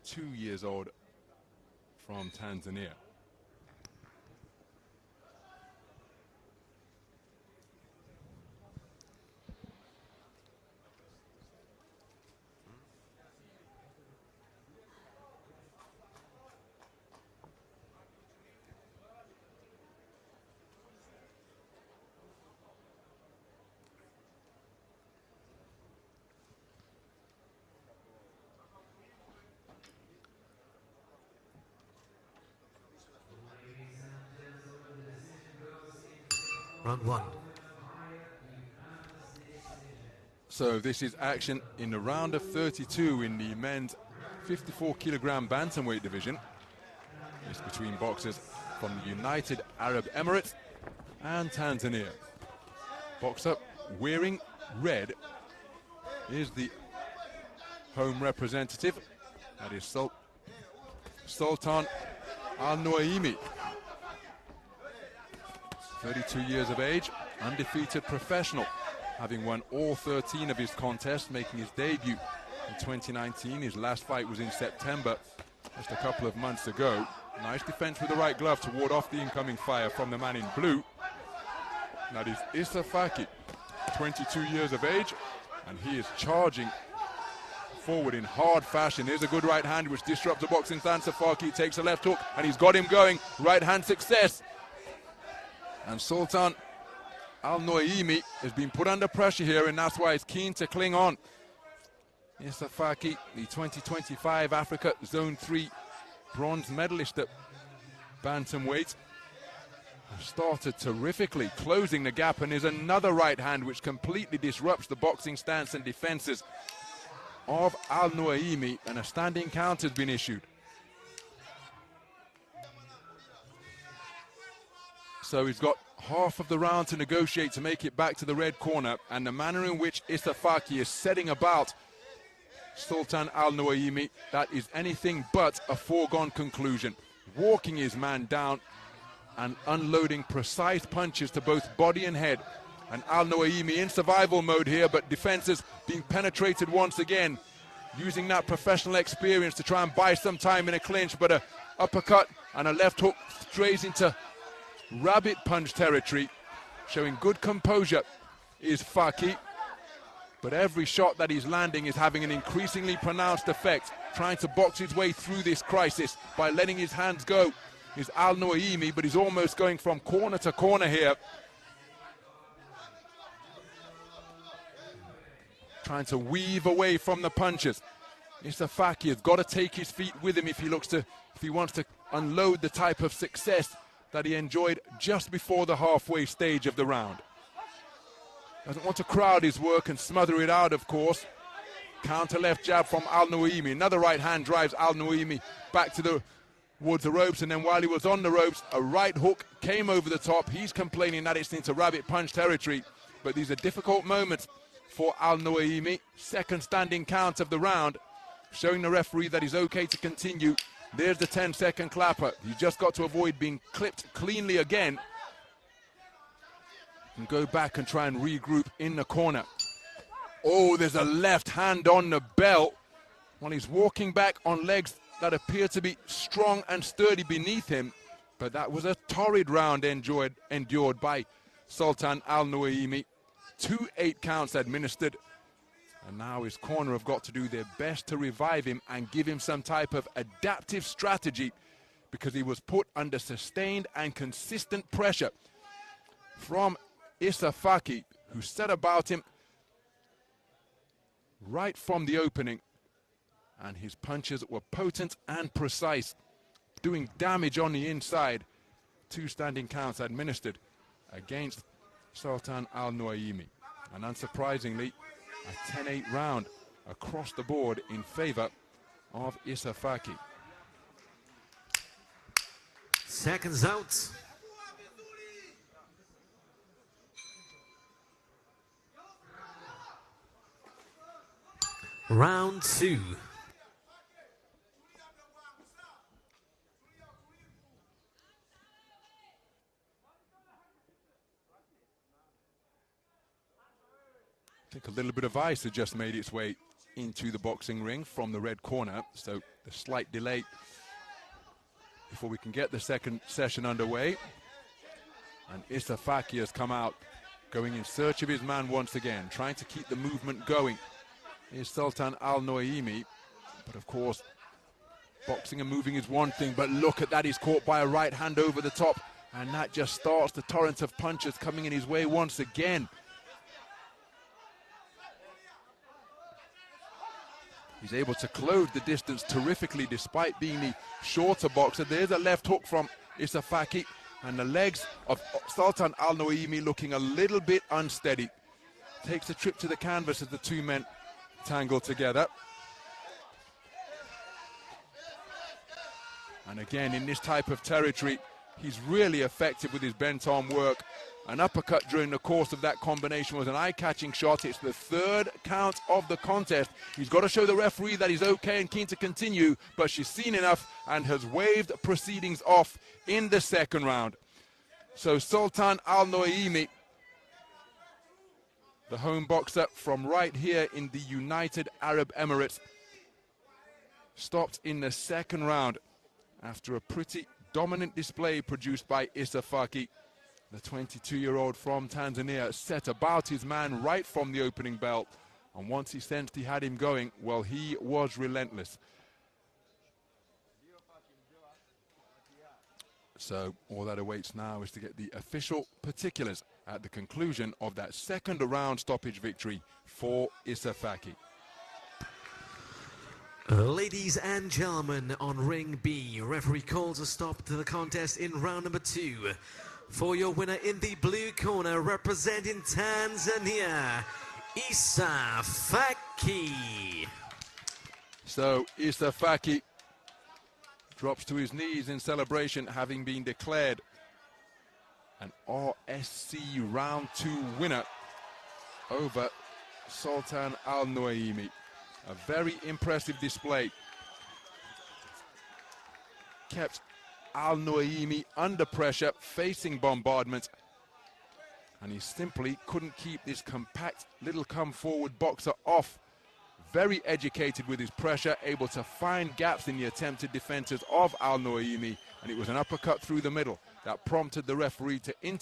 22 years old from Tanzania. Round one. So this is action in the round of 32 in the men's 54-kilogram bantamweight division. It's between boxers from the United Arab Emirates and Tanzania. Boxer wearing red is the home representative. That is Sultan Al-Nuaimi. 32 years of age, undefeated professional, having won all 13 of his contests, making his debut in 2019. His last fight was in September, just a couple of months ago. Nice defense with the right glove to ward off the incoming fire from the man in blue. That is Issa Faki, 22 years of age, and he is charging forward in hard fashion. Here's a good right hand which disrupts the boxing stance of Faki. Takes a left hook, and he's got him going. Right hand success. And Sultan Al-Nuaimi has been put under pressure here, and that's why he's keen to cling on. Issa Faki, the 2025 Africa Zone 3 bronze medalist at bantamweight, started terrifically, closing the gap, and there's another right hand which completely disrupts the boxing stance and defenses of Al-Nuaimi, and a standing count has been issued. So he's got half of the round to negotiate to make it back to the red corner, and the manner in which Issa Faki is setting about Sultan Al-Nuaimi, that is anything but a foregone conclusion. Walking his man down and unloading precise punches to both body and head. And Al-Nuaimi in survival mode here, but defenses being penetrated once again, using that professional experience to try and buy some time in a clinch, but a uppercut and a left hook strays into rabbit punch territory. Showing good composure is Faki, but every shot that he's landing is having an increasingly pronounced effect. Trying to box his way through this crisis by letting his hands go is Al-Nuaimi, but he's almost going from corner to corner here. Trying to weave away from the punches. Issa Faki has got to take his feet with him if he wants to unload the type of success that he enjoyed just before the halfway stage of the round. Doesn't want to crowd his work and smother it out, of course. Counter left jab from Al-Nuaimi. Another right hand drives Al-Nuaimi back towards the ropes, and then while he was on the ropes, a right hook came over the top. He's complaining that it's into rabbit punch territory, but these are difficult moments for Al-Nuaimi. Second standing count of the round, showing the referee that he's okay to continue. There's the 10-second clapper. You just got to avoid being clipped cleanly again and go back and try and regroup in the corner. Oh, there's a left hand on the belt while he's walking back on legs that appear to be strong and sturdy beneath him. But that was a torrid round endured by Sultan Al-Nuaimi. 2 8 counts administered. And now his corner have got to do their best to revive him and give him some type of adaptive strategy, because he was put under sustained and consistent pressure from Issa Faki, who set about him right from the opening. And his punches were potent and precise, doing damage on the inside. 2 standing counts administered against Sultan Al-Nuaimi. And unsurprisingly, a 10-8 round across the board in favor of Issa Faki. Seconds out. Round 2. I think a little bit of ice had just made its way into the boxing ring from the red corner, so the slight delay before we can get the second session underway. And Issa Faki has come out, going in search of his man once again, trying to keep the movement going. Here's Sultan Al-Nuaimi, but of course, boxing and moving is one thing, but look at that, he's caught by a right hand over the top, and that just starts the torrent of punches coming in his way once again. He's able to close the distance terrifically despite being the shorter boxer. There's a left hook from Issa Faki, and the legs of Sultan Al-Nuaimi looking a little bit unsteady. Takes a trip to the canvas as the two men tangle together. And again, in this type of territory, he's really effective with his bent arm work. An uppercut during the course of that combination was an eye-catching shot. It's the third count of the contest. He's got to show the referee that he's okay and keen to continue, but she's seen enough and has waved proceedings off in the second round. So Sultan Al-Nuaimi, the home boxer from right here in the United Arab Emirates, stopped in the second round after a pretty dominant display produced by Issa Faki. The 22-year-old from Tanzania set about his man right from the opening bell, and once he sensed he had him going, well, he was relentless. So all that awaits now is to get the official particulars at the conclusion of that second round stoppage victory for Issa Faki. Ladies and gentlemen, on ring B, referee calls a stop to the contest in round number 2. For your winner in the blue corner, representing Tanzania, Issa Faki. So Issa Faki drops to his knees in celebration, having been declared an RSC round 2 winner over Sultan Al-Nuaimi. A very impressive display. Kept Al-Nuaimi under pressure, facing bombardment, and he simply couldn't keep this compact little come-forward boxer off. Very educated with his pressure, able to find gaps in the attempted defenses of Al-Nuaimi, and it was an uppercut through the middle that prompted the referee to intervene.